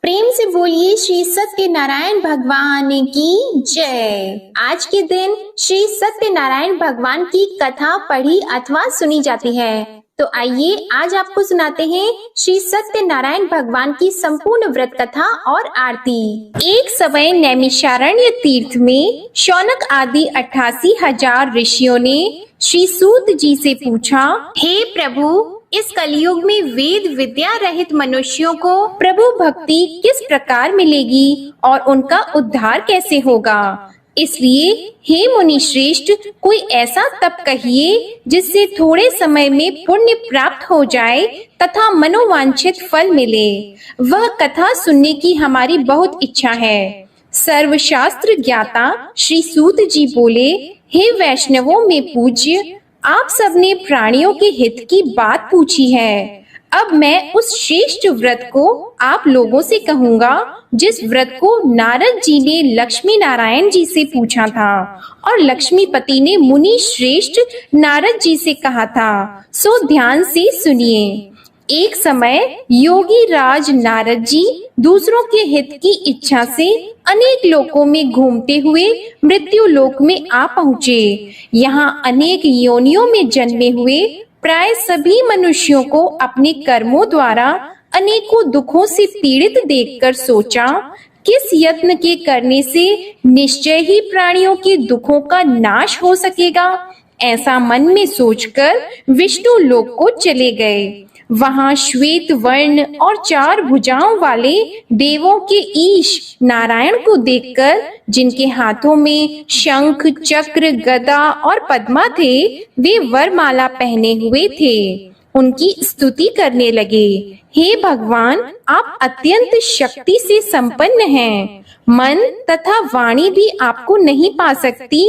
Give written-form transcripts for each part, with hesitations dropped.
प्रेम से बोलिए श्री सत्यनारायण भगवान की जय। आज के दिन श्री सत्यनारायण भगवान की कथा पढ़ी अथवा सुनी जाती है। तो आइए आज आपको सुनाते हैं श्री सत्यनारायण भगवान की संपूर्ण व्रत कथा और आरती। एक समय नैमिषारण्य तीर्थ में शौनक आदि 88,000 ऋषियों ने श्री सूत जी से पूछा, हे प्रभु, इस कलयुग में वेद विद्या रहित मनुष्यों को प्रभु भक्ति किस प्रकार मिलेगी और उनका उद्धार कैसे होगा। इसलिए हे मुनि श्रेष्ठ, कोई ऐसा तप कहिए जिससे थोड़े समय में पुण्य प्राप्त हो जाए तथा मनोवांछित फल मिले। वह कथा सुनने की हमारी बहुत इच्छा है। सर्वशास्त्र ज्ञाता श्री सूत जी बोले, हे वैष्णवों में पूज्य, आप सबने प्राणियों के हित की बात पूछी है। अब मैं उस श्रेष्ठ व्रत को आप लोगों से कहूँगा जिस व्रत को नारद जी ने लक्ष्मी नारायण जी से पूछा था और लक्ष्मीपति ने मुनि श्रेष्ठ नारद जी से कहा था। सो ध्यान से सुनिए। एक समय योगी राज नारद जी दूसरों के हित की इच्छा से अनेक लोकों में घूमते हुए मृत्यु लोक में आ पहुँचे। यहाँ अनेक योनियों में जन्मे हुए प्राय सभी मनुष्यों को अपने कर्मों द्वारा अनेकों दुखों से पीड़ित देखकर सोचा, किस यत्न के करने से निश्चय ही प्राणियों के दुखों का नाश हो सकेगा। ऐसा मन में सोचकर विष्णु लोक को चले गए। वहां श्वेत वर्ण और 4 भुजाओं वाले देवों के ईश नारायण को देखकर, जिनके हाथों में शंख चक्र गदा और पद्मा थे, वे वरमाला पहने हुए थे, उनकी स्तुति करने लगे। हे भगवान, आप अत्यंत शक्ति से संपन्न हैं। मन तथा वाणी भी आपको नहीं पा सकती।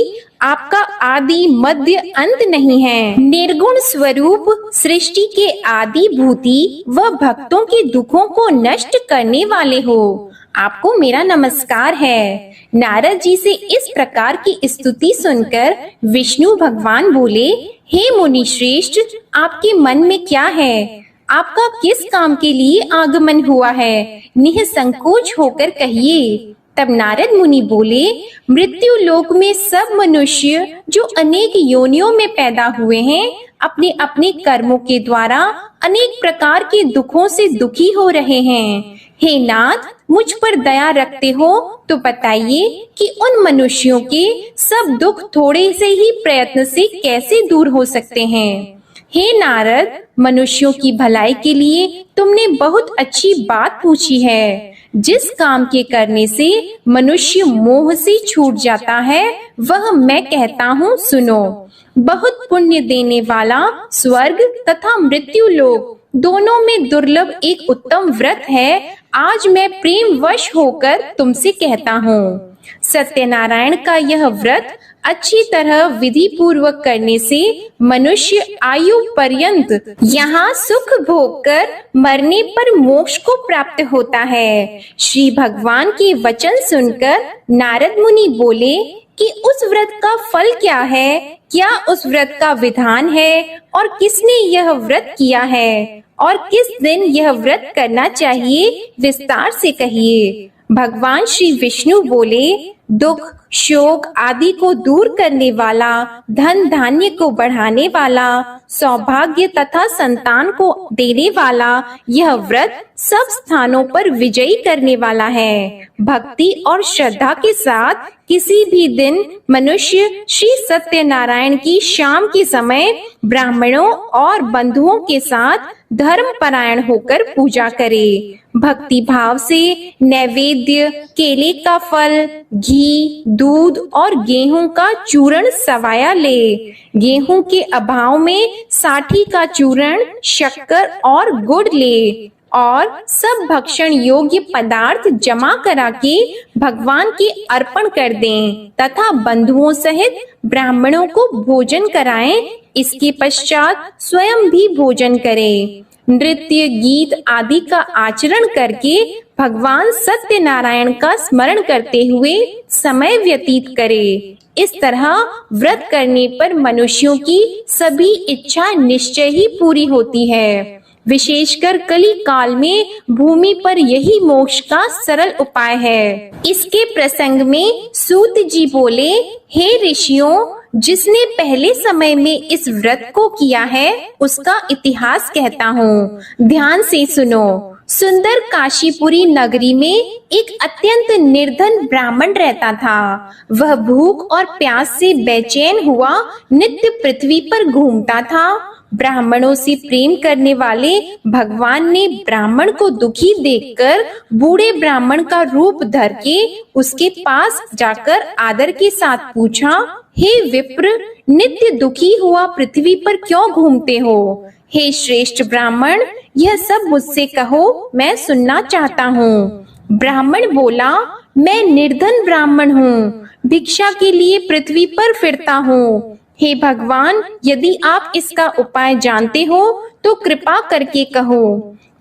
आपका आदि मध्य अंत नहीं है। निर्गुण स्वरूप सृष्टि के आदि भूति व भक्तों के दुखों को नष्ट करने वाले हो। आपको मेरा नमस्कार है। नारद जी से इस प्रकार की स्तुति सुनकर विष्णु भगवान बोले, हे मुनि श्रेष्ठ, आपके मन में क्या है? आपका किस काम के लिए आगमन हुआ है? निःसंकोच होकर कहिए। तब नारद मुनि बोले, मृत्यु लोक में सब मनुष्य जो अनेक योनियों में पैदा हुए हैं, अपने अपने कर्मों के द्वारा अनेक प्रकार के दुखों से दुखी हो रहे हैं। हे नाथ, मुझ पर दया रखते हो तो बताइए कि उन मनुष्यों के सब दुख थोड़े से ही प्रयत्न से कैसे दूर हो सकते हैं। हे नारद, मनुष्यों की भलाई के लिए तुमने बहुत अच्छी बात पूछी है। जिस काम के करने से मनुष्य मोह से छूट जाता है, वह मैं कहता हूँ, सुनो। बहुत पुण्य देने वाला स्वर्ग तथा मृत्यु लोक दोनों में दुर्लभ एक उत्तम व्रत है। आज मैं प्रेम वश होकर तुमसे कहता हूँ। सत्यनारायण का यह व्रत अच्छी तरह विधि पूर्वक करने से मनुष्य आयु पर्यंत यहाँ सुख भोग कर मरने पर मोक्ष को प्राप्त होता है। श्री भगवान के वचन सुनकर नारद मुनि बोले कि उस व्रत का फल क्या है? क्या उस व्रत का विधान है और किसने यह व्रत किया है और किस दिन यह व्रत करना चाहिए? विस्तार से कहिए। भगवान श्री विष्णु बोले, दुख शोक आदि को दूर करने वाला, धन धान्य को बढ़ाने वाला, सौभाग्य तथा संतान को देने वाला यह व्रत सब स्थानों पर विजयी करने वाला है। भक्ति और श्रद्धा के साथ किसी भी दिन मनुष्य श्री सत्यनारायण की शाम के समय ब्राह्मणों और बंधुओं के साथ धर्म परायण होकर पूजा करे। भक्ति भाव से नैवेद्य, केले का फल, घी, दूध और गेहूं का चूर्ण सवाया ले। गेहूं के अभाव में साठी का चूर्ण, शक्कर और गुड़ ले और सब भक्षण योग्य पदार्थ जमा करा के भगवान के अर्पण कर दें तथा बंधुओं सहित ब्राह्मणों को भोजन कराएं। इसके पश्चात स्वयं भी भोजन करें। नृत्य गीत आदि का आचरण करके भगवान सत्यनारायण का स्मरण करते हुए समय व्यतीत करे। इस तरह व्रत करने पर मनुष्यों की सभी इच्छा निश्चय ही पूरी होती है। विशेषकर कली काल में भूमि पर यही मोक्ष का सरल उपाय है। इसके प्रसंग में सूत जी बोले, हे ऋषियों, जिसने पहले समय में इस व्रत को किया है उसका इतिहास कहता हूँ, ध्यान से सुनो। सुंदर काशीपुरी नगरी में एक अत्यंत निर्धन ब्राह्मण रहता था। वह भूख और प्यास से बेचैन हुआ नित्य पृथ्वी पर घूमता था। ब्राह्मणों से प्रेम करने वाले भगवान ने ब्राह्मण को दुखी देखकर बूढ़े ब्राह्मण का रूप धर के उसके पास जाकर आदर के साथ पूछा, हे विप्र, नित्य दुखी हुआ पृथ्वी पर क्यों घूमते हो? हे श्रेष्ठ ब्राह्मण, यह सब मुझसे कहो, मैं सुनना चाहता हूँ। ब्राह्मण बोला, मैं निर्धन ब्राह्मण हूँ, भिक्षा के लिए पृथ्वी पर फिरता हूँ। हे भगवान, यदि आप इसका उपाय जानते हो तो कृपा करके कहो।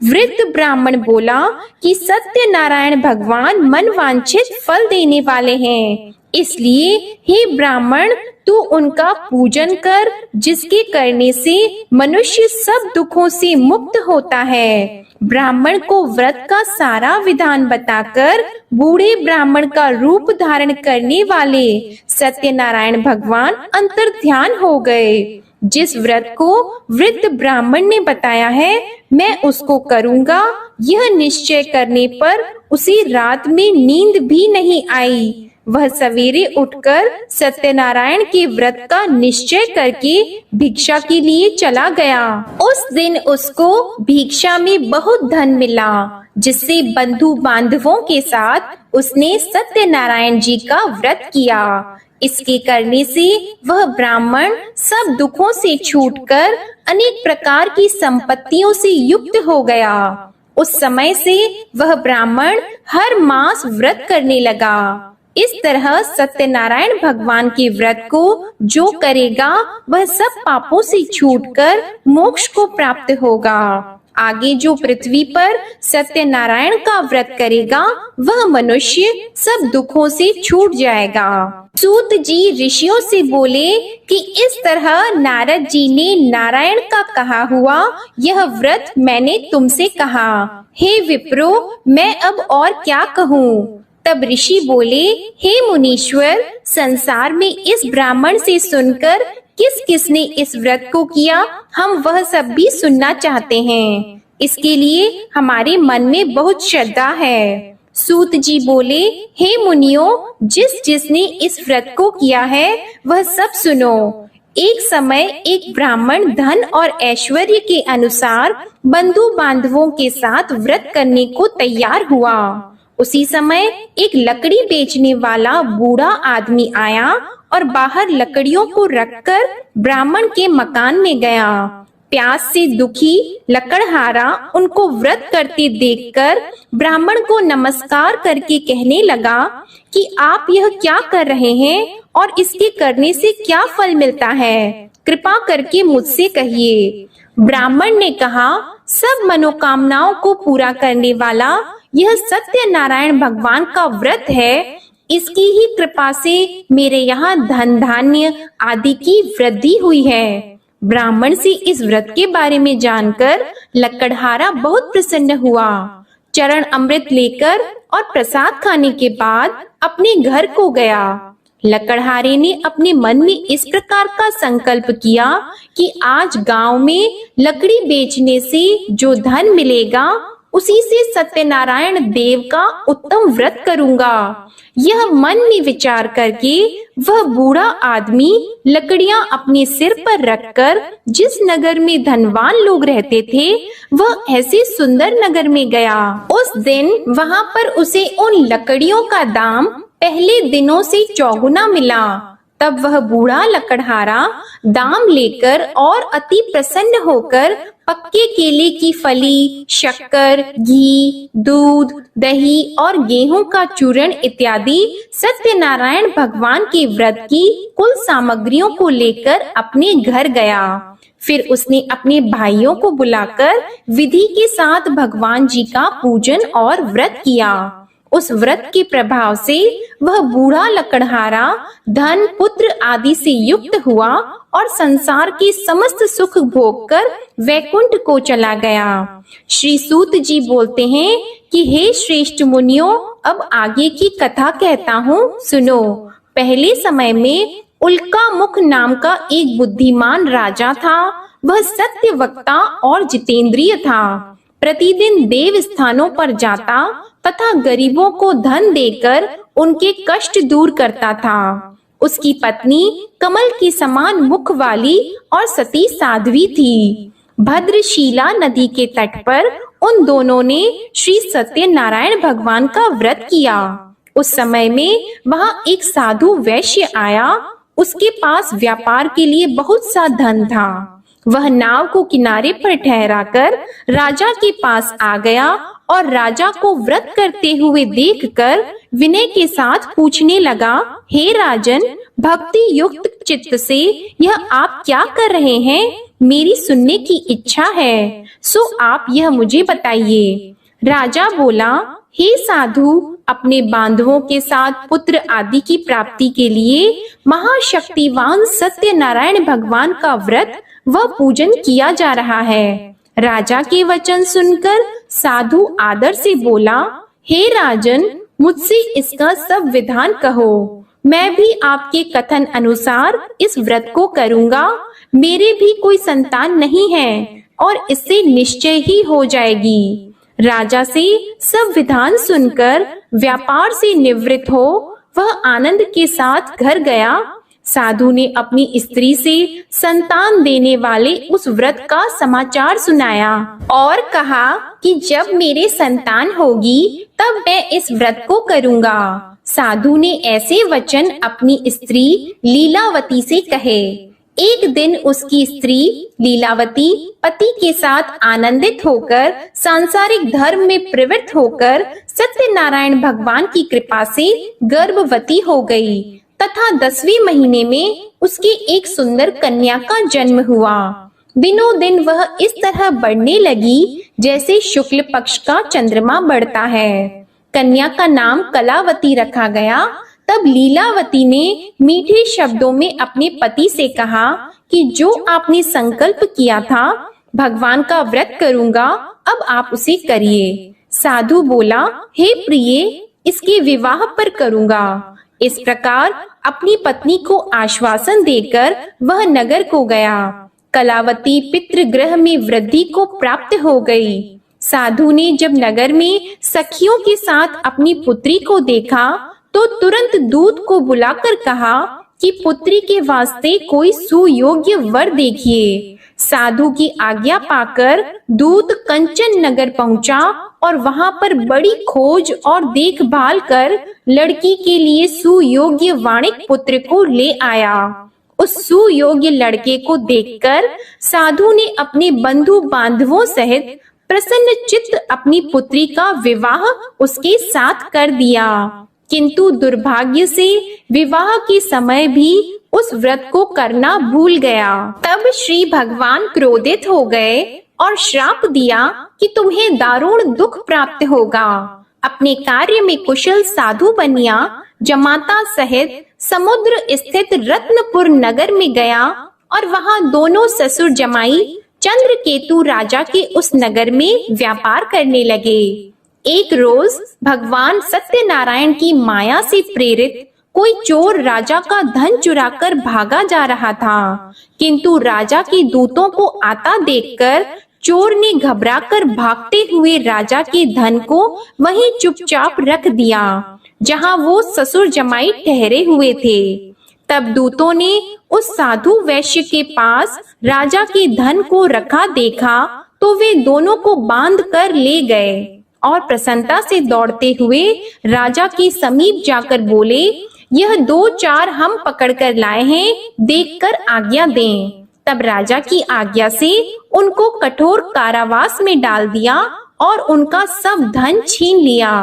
वृद्ध ब्राह्मण बोला कि सत्य नारायण भगवान मन वांछित फल देने वाले हैं, इसलिए हे ब्राह्मण, तू उनका पूजन कर, जिसके करने से मनुष्य सब दुखों से मुक्त होता है। ब्राह्मण को व्रत का सारा विधान बताकर बूढ़े ब्राह्मण का रूप धारण करने वाले सत्यनारायण भगवान अंतर्ध्यान हो गए। जिस व्रत को वृद्ध ब्राह्मण ने बताया है, मैं उसको करूँगा, यह निश्चय करने पर उसे रात में नींद भी नहीं आई। वह सवेरे उठकर सत्यनारायण के व्रत का निश्चय करके भिक्षा के लिए चला गया। उस दिन उसको भिक्षा में बहुत धन मिला, जिससे बंधु बांधवों के साथ उसने सत्यनारायण जी का व्रत किया। इसके करने से वह ब्राह्मण सब दुखों से छूटकर अनेक प्रकार की संपत्तियों से युक्त हो गया। उस समय से वह ब्राह्मण हर मास व्रत करने लगा। इस तरह सत्यनारायण भगवान के व्रत को जो करेगा वह सब पापों से छूटकर मोक्ष को प्राप्त होगा। आगे जो पृथ्वी पर सत्यनारायण का व्रत करेगा वह मनुष्य सब दुखों से छूट जाएगा। सूत जी ऋषियों से बोले कि इस तरह नारद जी ने नारायण का कहा हुआ यह व्रत मैंने तुमसे कहा। हे विप्रो, मैं अब और क्या कहूँ? तब ऋषि बोले, हे मुनीश्वर, संसार में इस ब्राह्मण से सुनकर किस किसने इस व्रत को किया, हम वह सब भी सुनना चाहते हैं। इसके लिए हमारे मन में बहुत श्रद्धा है। सूत जी बोले, हे मुनियों, जिसने इस व्रत को किया है वह सब सुनो। एक समय एक ब्राह्मण धन और ऐश्वर्य के अनुसार बंधु बांधवों के साथ व्रत करने को तैयार हुआ। उसी समय एक लकड़ी बेचने वाला बूढ़ा आदमी आया और बाहर लकड़ियों को रखकर ब्राह्मण के मकान में गया। प्यास से दुखी लकड़हारा उनको व्रत करते देखकर ब्राह्मण को नमस्कार करके कहने लगा कि आप यह क्या कर रहे हैं और इसके करने से क्या फल मिलता है, कृपा करके मुझसे कहिए। ब्राह्मण ने कहा, सब मनोकामनाओं को पूरा करने वाला यह सत्यनारायण भगवान का व्रत है। इसकी ही कृपा से मेरे यहाँ धन धान्य आदि की वृद्धि हुई है। ब्राह्मण से इस व्रत के बारे में जानकर लकड़हारा बहुत प्रसन्न हुआ। चरण अमृत लेकर और प्रसाद खाने के बाद अपने घर को गया। लकड़हारे ने अपने मन में इस प्रकार का संकल्प किया कि आज गांव में लकड़ी बेचने से जो धन मिलेगा उसी से सत्यनारायण देव का उत्तम व्रत करूंगा। यह मन में विचार करके वह बूढ़ा आदमी लकड़ियां अपने सिर पर रखकर जिस नगर में धनवान लोग रहते थे वह ऐसे सुंदर नगर में गया। उस दिन वहां पर उसे उन लकड़ियों का दाम पहले दिनों से चौगुना मिला। तब वह बूढ़ा लकड़हारा दाम लेकर और अति प्रसन्न होकर पक्के केले की फली, शक्कर, घी, दूध, दही और गेहूं का चूर्ण इत्यादि सत्यनारायण भगवान के व्रत की कुल सामग्रियों को लेकर अपने घर गया। फिर उसने अपने भाइयों को बुलाकर विधि के साथ भगवान जी का पूजन और व्रत किया। उस व्रत के प्रभाव से वह बूढ़ा लकड़हारा धन पुत्र आदि से युक्त हुआ और संसार के समस्त सुख भोग कर वैकुंठ को चला गया। श्री सूत जी बोलते हैं कि हे श्रेष्ठ मुनियों, अब आगे की कथा कहता हूँ, सुनो। पहले समय में उल्का मुख नाम का एक बुद्धिमान राजा था। वह सत्य वक्ता और जितेंद्रिय था। प्रतिदिन देव स्थानों पर जाता तथा गरीबों को धन देकर उनके कष्ट दूर करता था। उसकी पत्नी कमल के समान मुख वाली और सती साध्वी थी। भद्रशीला नदी के तट पर उन दोनों ने श्री सत्यनारायण भगवान का व्रत किया। उस समय में वहां एक साधु वैश्य आया। उसके पास व्यापार के लिए बहुत सा धन था। वह नाव को किनारे पर ठहराकर राजा के पास आ गया और राजा को व्रत करते हुए देखकर विनय के साथ पूछने लगा, हे राजन, भक्ति युक्त चित्त से यह आप क्या कर रहे हैं? मेरी सुनने की इच्छा है, सो आप यह मुझे बताइए। राजा बोला, हे साधु, अपने बांधवों के साथ पुत्र आदि की प्राप्ति के लिए महाशक्तिवान सत्यनारायण भगवान का व्रत व पूजन किया जा रहा है। राजा के वचन सुनकर साधु आदर से बोला, हे राजन, मुझसे इसका सब विधान कहो। मैं भी आपके कथन अनुसार इस व्रत को करूंगा। मेरे भी कोई संतान नहीं है और इससे निश्चय ही हो जाएगी। राजा से सब विधान सुनकर व्यापार से निवृत्त हो वह आनंद के साथ घर गया। साधु ने अपनी स्त्री से संतान देने वाले उस व्रत का समाचार सुनाया और कहा कि जब मेरे संतान होगी तब मैं इस व्रत को करूंगा। साधु ने ऐसे वचन अपनी स्त्री लीलावती से कहे। एक दिन उसकी स्त्री लीलावती पति के साथ आनंदित होकर सांसारिक धर्म में प्रवृत्त होकर सत्यनारायण भगवान की कृपा से गर्भवती हो गई तथा 10वें महीने में उसके एक सुंदर कन्या का जन्म हुआ। दिनों दिन वह इस तरह बढ़ने लगी जैसे शुक्ल पक्ष का चंद्रमा बढ़ता है। कन्या का नाम कलावती रखा गया। तब लीलावती ने मीठे शब्दों में अपने पति से कहा कि जो आपने संकल्प किया था भगवान का व्रत करूंगा, अब आप उसे करिए। साधु बोला, हे प्रिय, इसके विवाह पर करूंगा। इस प्रकार अपनी पत्नी को आश्वासन देकर वह नगर को गया। कलावती पितृगृह में वृद्धि को प्राप्त हो गई। साधु ने जब नगर में सखियों के साथ अपनी पुत्री को देखा तो तुरंत दूत को बुलाकर कहा कि पुत्री के वास्ते कोई सुयोग्य वर देखिए। साधु की आज्ञा पाकर दूत कंचन नगर पहुंचा और वहां पर बड़ी खोज और देखभाल कर लड़की के लिए सुयोग्य वाणिक पुत्र को ले आया। उस सुयोग्य लड़के को देखकर साधु ने अपने बंधु बांधवों सहित प्रसन्न चित्त अपनी पुत्री का विवाह उसके साथ कर दिया। किंतु दुर्भाग्य से विवाह के समय भी उस व्रत को करना भूल गया। तब श्री भगवान क्रोधित हो गए और श्राप दिया कि तुम्हें दारुण दुख प्राप्त होगा। अपने कार्य में कुशल साधु बनिया जमाता सहित समुद्र स्थित रत्नपुर नगर में गया और वहां दोनों ससुर जमाई चंद्रकेतु राजा के उस नगर में व्यापार करने लगे। एक रोज भगवान सत्यनारायण की माया से प्रेरित कोई चोर राजा का धन चुराकर भागा जा रहा था, किंतु राजा के दूतों को आता देखकर चोर ने घबराकर भागते हुए राजा के धन को वहीं चुपचाप रख दिया जहां वो ससुर जमाई ठहरे हुए थे। तब दूतों ने उस साधु वैश्य के पास राजा के धन को रखा देखा तो वे दोनों को बांध कर ले गए और प्रसन्नता से दौड़ते हुए राजा के समीप जाकर बोले, यह 2-4 हम पकड़ कर लाए हैं, देखकर आज्ञा दें। तब राजा की आज्ञा से उनको कठोर कारावास में डाल दिया और उनका सब धन छीन लिया।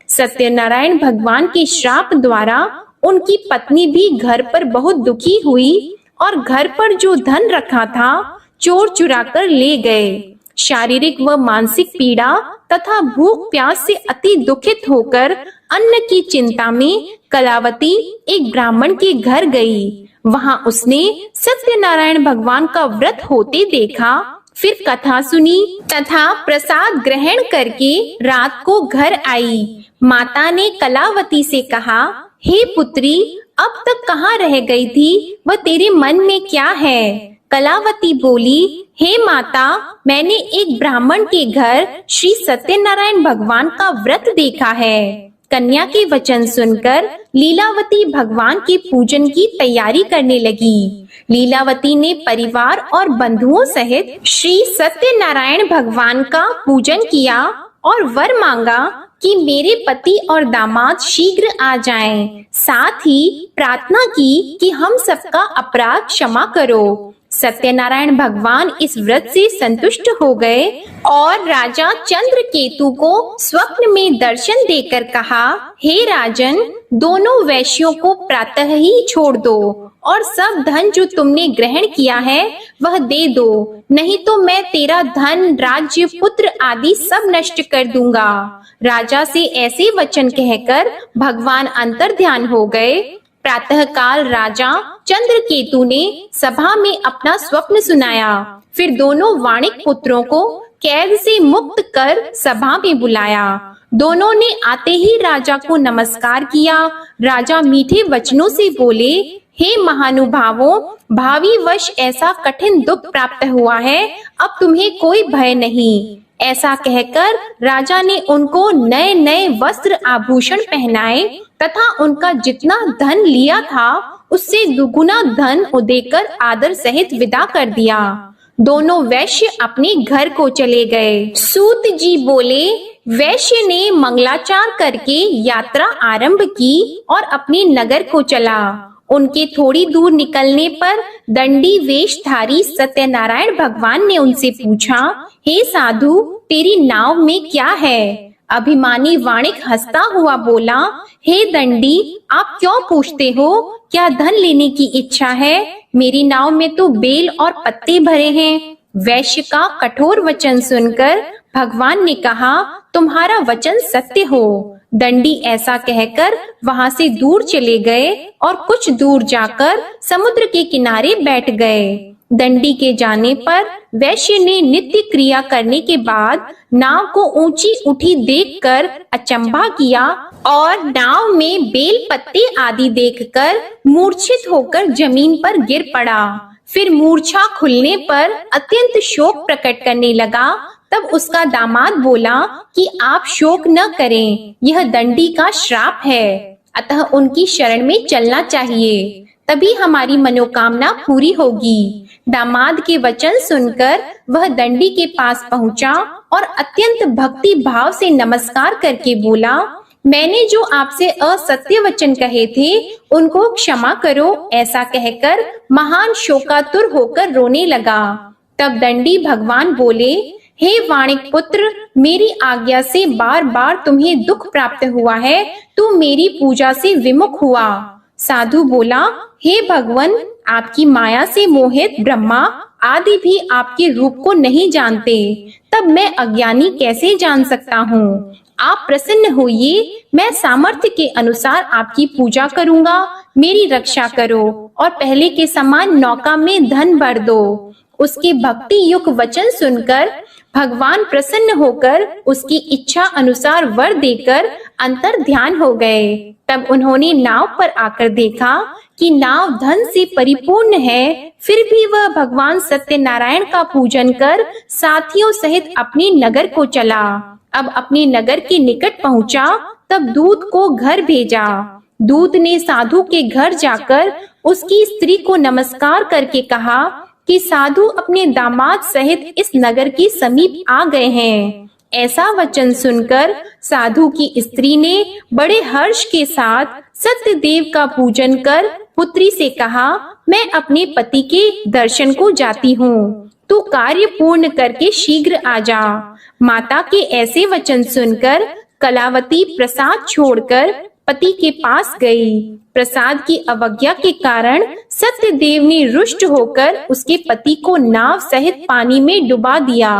सत्यनारायण भगवान के श्राप द्वारा उनकी पत्नी भी घर पर बहुत दुखी हुई और घर पर जो धन रखा था चोर चुरा कर ले गए। शारीरिक व मानसिक पीड़ा तथा भूख प्यास से अति दुखित होकर अन्न की चिंता में कलावती एक ब्राह्मण के घर गई। वहां उसने सत्यनारायण भगवान का व्रत होते देखा, फिर कथा सुनी तथा प्रसाद ग्रहण करके रात को घर आई। माता ने कलावती से कहा, हे पुत्री, अब तक कहाँ रह गई थी? वह तेरे मन में क्या है? कलावती बोली, हे माता, मैंने एक ब्राह्मण के घर श्री सत्यनारायण भगवान का व्रत देखा है। कन्या के वचन सुनकर लीलावती भगवान के पूजन की तैयारी करने लगी। लीलावती ने परिवार और बंधुओं सहित श्री सत्यनारायण भगवान का पूजन किया और वर मांगा कि मेरे पति और दामाद शीघ्र आ जाएं। साथ ही प्रार्थना की कि हम सबका अपराध क्षमा करो। सत्यनारायण भगवान इस व्रत से संतुष्ट हो गए और राजा चंद्रकेतु को स्वप्न में दर्शन देकर कहा, हे राजन, दोनों वैश्यों को प्रातः ही छोड़ दो और सब धन जो तुमने ग्रहण किया है वह दे दो, नहीं तो मैं तेरा धन, राज्य, पुत्र आदि सब नष्ट कर दूंगा। राजा से ऐसे वचन कहकर भगवान अंतर्ध्यान हो गए। प्रातः काल राजा चंद्रकेतु ने सभा में अपना स्वप्न सुनाया। फिर दोनों वाणिक पुत्रों को कैद से मुक्त कर सभा में बुलाया। दोनों ने आते ही राजा को नमस्कार किया। राजा मीठे वचनों से बोले, हे महानुभावों, भावी वश ऐसा कठिन दुख प्राप्त हुआ है, अब तुम्हें कोई भय नहीं। ऐसा कहकर राजा ने उनको नए नए वस्त्र आभूषण पहनाए तथा उनका जितना धन लिया था उससे दुगुना धन देकर आदर सहित विदा कर दिया। दोनों वैश्य अपने घर को चले गए। सूत जी बोले, वैश्य ने मंगलाचार करके यात्रा आरंभ की और अपने नगर को चला। उनके थोड़ी दूर निकलने पर दंडी वेशधारी सत्यनारायण भगवान ने उनसे पूछा, हे साधु, तेरी नाव में क्या है? अभिमानी वाणिक हंसता हुआ बोला, हे दंडी, आप क्यों पूछते हो? क्या धन लेने की इच्छा है? मेरी नाव में तो बेल और पत्ते भरे हैं। वैश्य का कठोर वचन सुनकर भगवान ने कहा, तुम्हारा वचन सत्य हो। दंडी ऐसा कहकर वहां से दूर चले गए और कुछ दूर जाकर समुद्र के किनारे बैठ गए। दंडी के जाने पर वैश्य ने नित्य क्रिया करने के बाद नाव को ऊंची उठी देखकर अचंभा किया और नाव में बेल पत्ते आदि देखकर मूर्छित होकर जमीन पर गिर पड़ा। फिर मूर्छा खुलने पर अत्यंत शोक प्रकट करने लगा। तब उसका दामाद बोला कि आप शोक न करें, यह दंडी का श्राप है, अतः उनकी शरण में चलना चाहिए, तभी हमारी मनोकामना पूरी होगी। दामाद के वचन सुनकर वह दंडी के पास पहुंचा और अत्यंत भक्ति भाव से नमस्कार करके बोला, मैंने जो आपसे असत्य वचन कहे थे उनको क्षमा करो। ऐसा कहकर महान शोकातुर होकर रोने लगा। तब दंडी भगवान बोले, हे वाणिक पुत्र, मेरी आज्ञा से बार बार तुम्हें दुख प्राप्त हुआ है, तू मेरी पूजा से विमुख हुआ। साधु बोला, हे भगवन, आपकी माया से मोहित ब्रह्मा आदि भी आपके रूप को नहीं जानते, तब मैं अज्ञानी कैसे जान सकता हूँ? आप प्रसन्न होइए, मैं सामर्थ्य के अनुसार आपकी पूजा करूँगा। मेरी रक्षा करो और पहले के समान नौका में धन भर दो। उसके भक्ति युक्त वचन सुनकर भगवान प्रसन्न होकर उसकी इच्छा अनुसार वर देकर अंतर ध्यान हो गए। तब उन्होंने नाव पर आकर देखा कि नाव धन से परिपूर्ण है, फिर भी वह भगवान सत्यनारायण का पूजन कर साथियों सहित अपने नगर को चला। अब अपने नगर के निकट पहुंचा, तब दूत को घर भेजा। दूत ने साधु के घर जाकर उसकी स्त्री को नमस्कार करके कहा कि साधु अपने दामाद सहित इस नगर के समीप आ गए हैं। ऐसा वचन सुनकर साधु की स्त्री ने बड़े हर्ष के साथ सत्यदेव का पूजन कर पुत्री से कहा, मैं अपने पति के दर्शन को जाती हूँ, तू कार्य पूर्ण करके शीघ्र आ जा। माता के ऐसे वचन सुनकर कलावती प्रसाद छोड़कर पति के पास गई। प्रसाद की अवज्ञा के कारण सत्यदेव ने रुष्ट होकर उसके पति को नाव सहित पानी में डुबा दिया।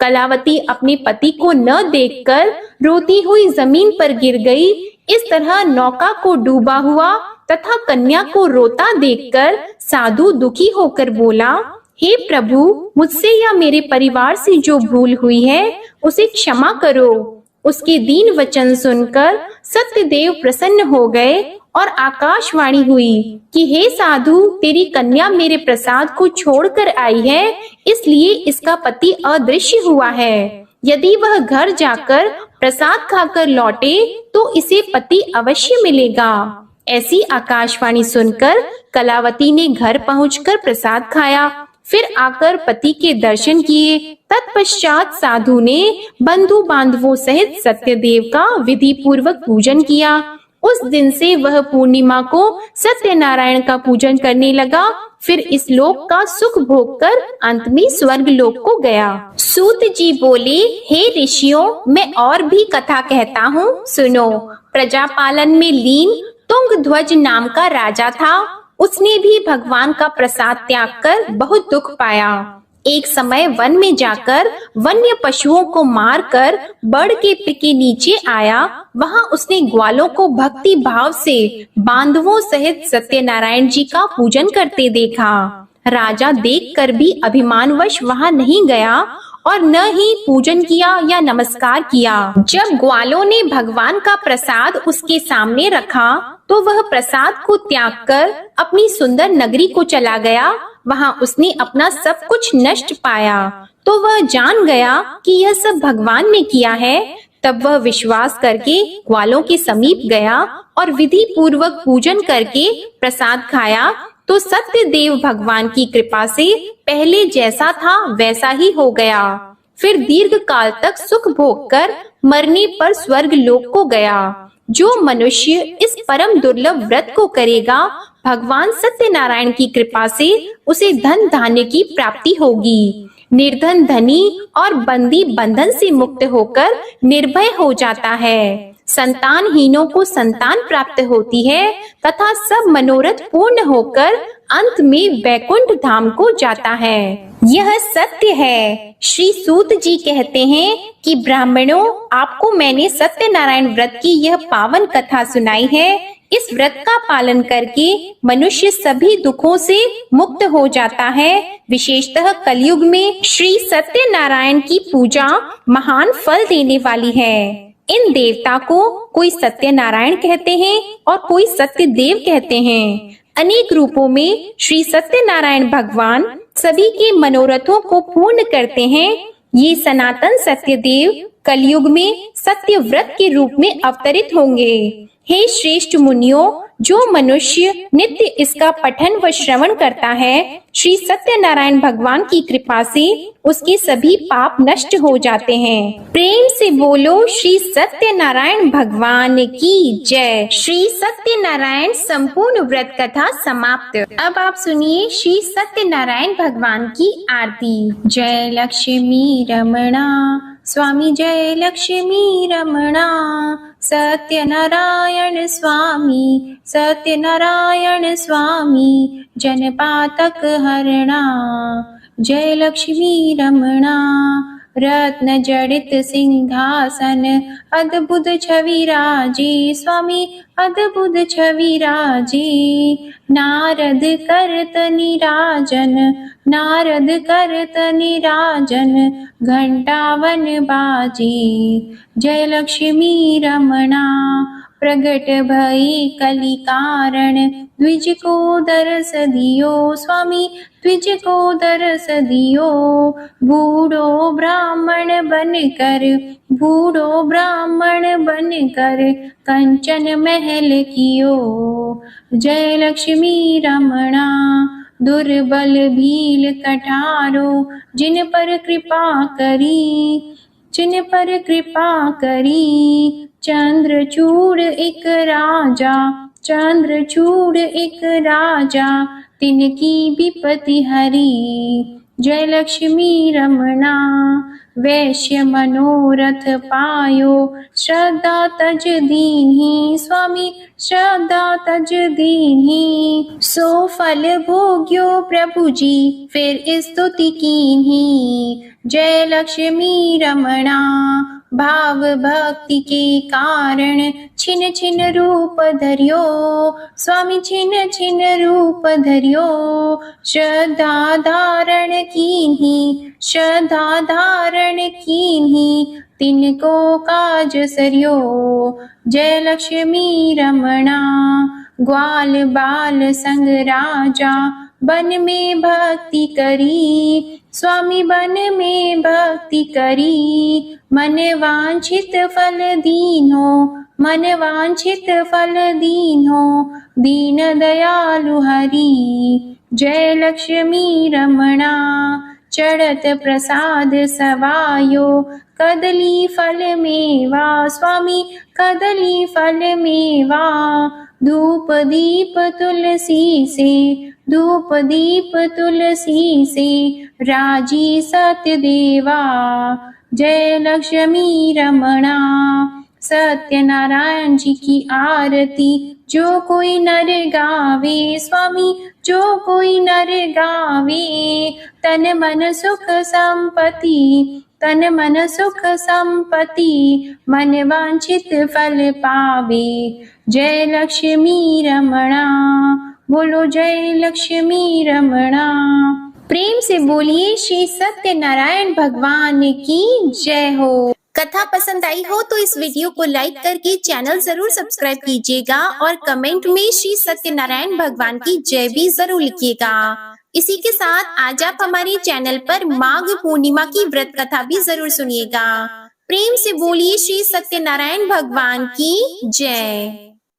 कलावती अपने पति को न देखकर रोती हुई जमीन पर गिर गई। इस तरह नौका को डूबा हुआ तथा कन्या को रोता देखकर साधु दुखी होकर बोला, हे प्रभु, मुझसे या मेरे परिवार से जो भूल हुई है उसे क्षमा करो। उसके दीन वचन सुनकर सत्यदेव प्रसन्न हो गए और आकाशवाणी हुई कि हे साधु, तेरी कन्या मेरे प्रसाद को छोड़कर आई है, इसलिए इसका पति अदृश्य हुआ है। यदि वह घर जाकर प्रसाद खाकर लौटे तो इसे पति अवश्य मिलेगा। ऐसी आकाशवाणी सुनकर कलावती ने घर पहुंचकर प्रसाद खाया, फिर आकर पति के दर्शन किए। तत्पश्चात साधु ने बंधु बांधवों सहित सत्यदेव का विधि पूर्वक पूजन किया। उस दिन से वह पूर्णिमा को सत्यनारायण का पूजन करने लगा। फिर इस लोक का सुख भोग कर अंत में स्वर्ग लोक को गया। सूत जी बोले, हे ऋषियों, मैं और भी कथा कहता हूँ, सुनो। प्रजापालन में लीन तुंगध्वज नाम का राजा था। उसने भी भगवान का प्रसाद त्याग कर बहुत दुख पाया। एक समय वन में जाकर वन्य पशुओं को मारकर बड़ के पेड़ के नीचे आया। वहां उसने ग्वालों को भक्ति भाव से बांधवों सहित सत्यनारायण जी का पूजन करते देखा। राजा देखकर भी अभिमानवश वहां नहीं गया और न ही पूजन किया या नमस्कार किया। जब ग्वालों ने भगवान का प्रसाद उसके सामने रखा तो वह प्रसाद को त्याग कर अपनी सुंदर नगरी को चला गया। वहां उसने अपना सब कुछ नष्ट पाया तो वह जान गया कि यह सब भगवान ने किया है। तब वह विश्वास करके ग्वालों के समीप गया और विधि पूर्वक पूजन करके प्रसाद खाया तो सत्यदेव भगवान की कृपा से पहले जैसा था वैसा ही हो गया। फिर दीर्घ काल तक सुख भोग कर मरने पर स्वर्ग लोक को गया। जो मनुष्य इस परम दुर्लभ व्रत को करेगा, भगवान सत्यनारायण की कृपा से उसे धन धान्य की प्राप्ति होगी। निर्धन धनी और बंदी बंधन से मुक्त होकर निर्भय हो जाता है। संतानहीनों को संतान प्राप्त होती है तथा सब मनोरथ पूर्ण होकर अंत में वैकुंठ धाम को जाता है। यह सत्य है। श्री सूत जी कहते हैं कि ब्राह्मणों, आपको मैंने सत्यनारायण व्रत की यह पावन कथा सुनाई है। इस व्रत का पालन करके मनुष्य सभी दुखों से मुक्त हो जाता है। विशेषतः कलयुग में श्री सत्यनारायण की पूजा महान फल देने वाली है। इन देवता को कोई सत्यनारायण कहते हैं और कोई सत्यदेव कहते हैं। अनेक रूपों में श्री सत्यनारायण भगवान सभी के मनोरथों को पूर्ण करते हैं। ये सनातन सत्यदेव कलयुग में सत्य व्रत के रूप में अवतरित होंगे। हे श्रेष्ठ मुनियों, जो मनुष्य नित्य इसका पठन व श्रवण करता है, श्री सत्यनारायण भगवान की कृपा से उसके सभी पाप नष्ट हो जाते हैं। प्रेम से बोलो श्री सत्यनारायण भगवान की जय। श्री सत्यनारायण संपूर्ण व्रत कथा समाप्त। अब आप सुनिए श्री सत्यनारायण भगवान की आरती। जय लक्ष्मी रमणा स्वामी, जय लक्ष्मी रमणा। सत्यनारायण स्वामी, सत्यनारायण स्वामी, जनपातक हरणा। जय लक्ष्मी रमणा। रत्न जड़ित सिंहासन, अद्भुत छवि राजी स्वामी, अद्भुत छवि राजी। नारद करत निराजन, नारद करत निराजन, घंटावन बाजी। जय लक्ष्मी रमणा। प्रगट भई कलि कारण, द्विज को दरस दियो स्वामी, द्विज को दरस दियो। बूढ़ो ब्राह्मण बनकर, बूढ़ो ब्राह्मण बनकर, कंचन महल कियो। जय लक्ष्मी रमणा। दुर्बल भील कठारो, जिन पर कृपा करी, जिन पर कृपा करी। चंद्रचूड़ एक राजा, चंद्रचूड़ एक राजा, तिनकी विपत्ति हरी। जय लक्ष्मी रमणा। वैश्य मनोरथ पायो, श्रद्धा तज दीन्ही। स्वामी श्रद्धा तज दीन्ही। सो फल भोग्यो प्रभु जी, फिर स्तुति कीन्ही। जय लक्ष्मी रमणा। भाव भक्ति के कारण छिन छिन रूप धरियो। स्वामी छिन छिन रूप धरियो। श्रद्धा धारण कीन्ही, श्रद्धा धारण कीन्ही। तिनको काज सरियो। जय लक्ष्मी रमणा। ग्वाल बाल संग राजा, बन में भक्ति करी। स्वामी बन में भक्ति करी। मन वांछित फल दीन्हो, मन वांछित फल दीन्हो। दीन दयालु हरि। जय लक्ष्मी रमणा। चढ़त प्रसाद सवायो, कदली फल मेवा। स्वामी कदली फल मेवा। धूप दीप तुलसी से, धूप दीप तुलसी से। राजी सत्य देवा। जय लक्ष्मी रमणा। सत्यनारायण जी की आरती जो कोई नर गावे। स्वामी जो कोई नर गावे। तन मन सुख संपत्ति, तन मन सुख संपत्ति। मन वांछित फल पावे। जय लक्ष्मी रमणा। बोलो जय लक्ष्मी रमणा। प्रेम से बोलिए श्री सत्यनारायण भगवान की जय हो। कथा पसंद आई हो तो इस वीडियो को लाइक करके चैनल जरूर सब्सक्राइब कीजिएगा और कमेंट में श्री सत्यनारायण भगवान की जय भी जरूर लिखिएगा। इसी के साथ आज आप हमारे चैनल पर माघ पूर्णिमा की व्रत कथा भी जरूर सुनिएगा। प्रेम से बोलिए श्री सत्यनारायण भगवान की जय।